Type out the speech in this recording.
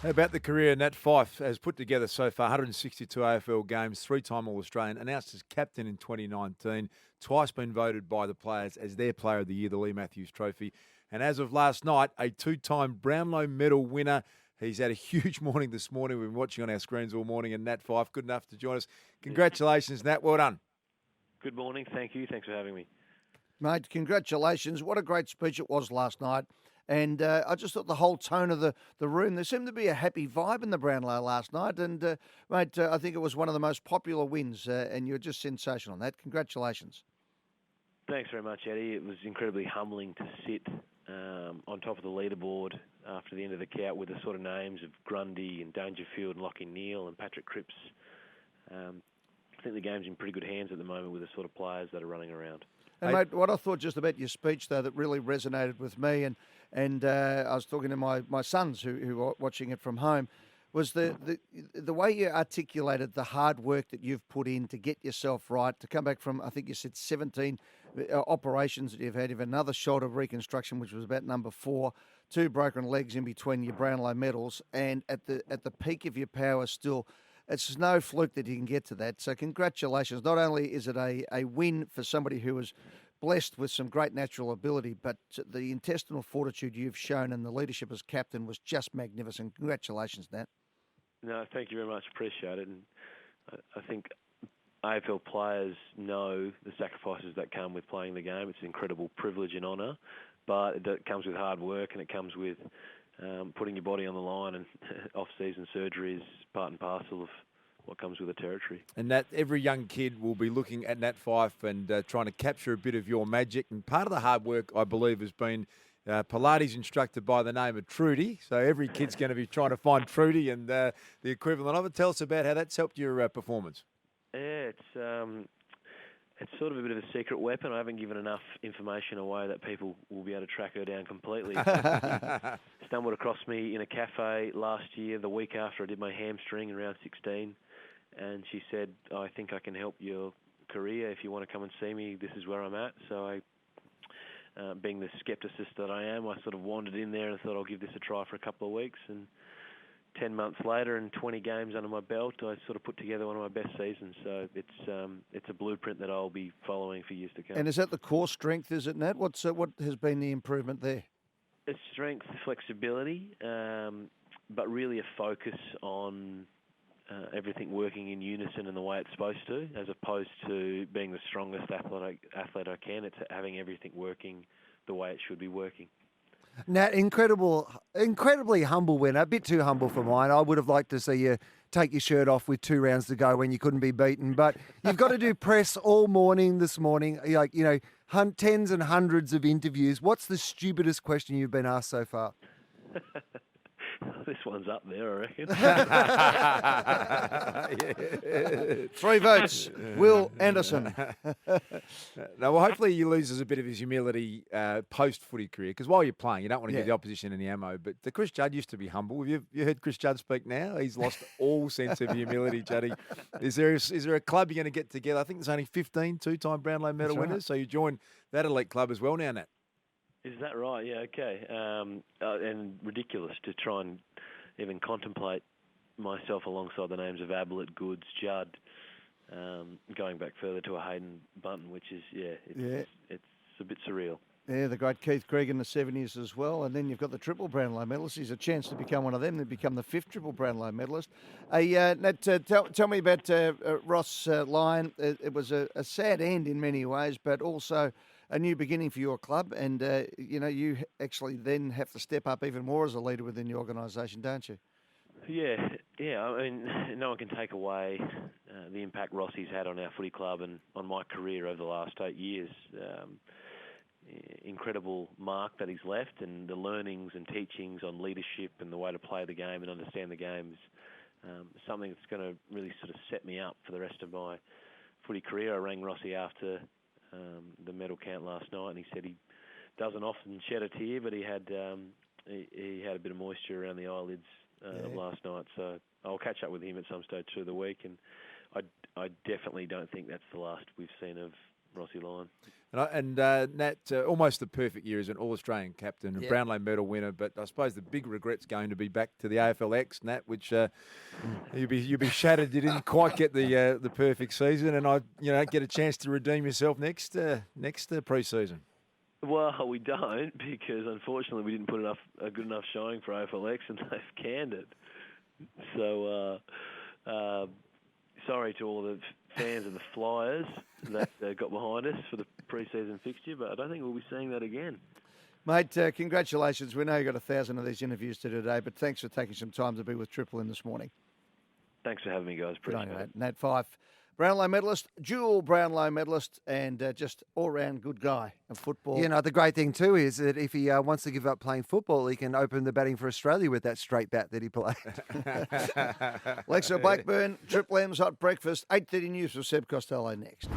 How about the career Nat Fyfe has put together so far? 162 AFL games, three-time All-Australian, announced as captain in 2019, twice been voted by the players as their Player of the Year, the Lee Matthews Trophy, and as of last night, a two-time Brownlow medal winner. He's had a huge morning this morning. We've been watching on our screens all morning, and Nat Fyfe, good enough to join us. Congratulations, Nat. Well done. Good morning. Thank you. Thanks for having me. Mate, congratulations. What a great speech it was last night. And I just thought the whole tone of the room, there seemed to be a happy vibe in the Brownlow last night. And, mate, I think it was one of the most popular wins, and you're just sensational on that. Congratulations. Thanks very much, Eddie. It was incredibly humbling to sit on top of the leaderboard after the end of the count with the sort of names of Grundy and Dangerfield and Lachie Neale and Patrick Cripps. I think the game's in pretty good hands at the moment with the sort of players that are running around. And, mate, what I thought just about your speech, though, that really resonated with me, and I was talking to my sons who were watching it from home, was the way you articulated the hard work that you've put in to get yourself right, to come back from, I think you said 17 operations that you've had. You've had another shoulder reconstruction, which was about number 4, 2 broken legs in between your Brownlow medals, and at the peak of your power still. It's no fluke that you can get to that. So congratulations. Not only is it a win for somebody who was blessed with some great natural ability, but the intestinal fortitude you've shown and the leadership as captain was just magnificent. Congratulations, Nat. No, thank you very much. Appreciate it. And I think AFL players know the sacrifices that come with playing the game. It's an incredible privilege and honour, but it comes with hard work and it comes with putting your body on the line, and off-season surgery is part and parcel of what comes with the territory. And Nat, every young kid will be looking at Nat Fyfe and trying to capture a bit of your magic. And part of the hard work, I believe, has been Pilates instructor by the name of Trudy. So every kid's going to be trying to find Trudy and the equivalent of it. Tell us about how that's helped your performance. Yeah, it's sort of a bit of a secret weapon. I haven't given enough information away that people will be able to track her down completely. Stumbled across me in a cafe last year, the week after I did my hamstring in round 16, and she said, I think I can help your career. If you want to come and see me, this is where I'm at. So I, being the skepticist that I am, I sort of wandered in there and thought I'll give this a try for a couple of weeks. And 10 months later and 20 games under my belt, I sort of put together one of my best seasons. So it's a blueprint that I'll be following for years to come. And is that the core strength, is it, Nat? What has been the improvement there? It's strength, flexibility, but really a focus on everything working in unison in the way it's supposed to, as opposed to being the strongest athlete I can. It's having everything working the way it should be working. Nat, incredibly humble winner, a bit too humble for mine. I would have liked to see you take your shirt off with 2 rounds to go when you couldn't be beaten. But you've got to do press all morning this morning, like, you know, tens and hundreds of interviews. What's the stupidest question you've been asked so far? This one's up there, I reckon. 3 votes. Will Anderson. Now, well, hopefully he loses a bit of his humility post-footy career, because while you're playing, you don't want to give the opposition any ammo. But the Chris Judd used to be humble. Have you heard Chris Judd speak now? He's lost all sense of humility, Juddy. Is there a club you're going to get together? I think there's only 15 two-time Brownlow medal winners, so you join that elite club as well now, Nat. Is that right? Yeah, okay. And ridiculous to try and even contemplate myself alongside the names of Ablett, Goods, Judd, going back further to a Hayden Bunton, which is, it's a bit surreal. Yeah, the great Keith Craig in the 70s as well. And then you've got the triple Brownlow medalist. He's a chance to become one of them, to become the 5th triple Brownlow medalist. Nat, tell me about Ross Lyon. It was a sad end in many ways, but also a new beginning for your club, and you actually then have to step up even more as a leader within the organisation, don't you? Yeah. I mean, no one can take away the impact Rossi's had on our footy club and on my career over the last 8 years. Incredible mark that he's left, and the learnings and teachings on leadership and the way to play the game and understand the game is something that's going to really sort of set me up for the rest of my footy career. I rang Rossi after the medal count last night, and he said he doesn't often shed a tear, but he had a bit of moisture around the eyelids last night. So I'll catch up with him at some stage through the week, and I definitely don't think that's the last we've seen of Rossi Lyon. And Nat, almost the perfect year as an All-Australian captain, a Brownlow medal winner. But I suppose the big regret's going to be back to the AFLX, Nat, which you'll be shattered. You didn't quite get the perfect season, and get a chance to redeem yourself next pre-season. Well, we don't, because unfortunately we didn't put a good enough showing for AFLX, and they've canned it. So, sorry to all the fans of the Flyers that got behind us for the pre-season fixture, but I don't think we'll be seeing that again. Mate, congratulations. We know you got 1,000 of these interviews to do today, but thanks for taking some time to be with Triple M this morning. Thanks for having me, guys. Appreciate it. Nat Fyfe, Brownlow medalist, dual Brownlow medalist, and just all-round good guy in football. You know, the great thing too is that if he wants to give up playing football, he can open the batting for Australia with that straight bat that he played. Lexa Blackburn, Triple M's Hot Breakfast, 8:30 news with Seb Costello next.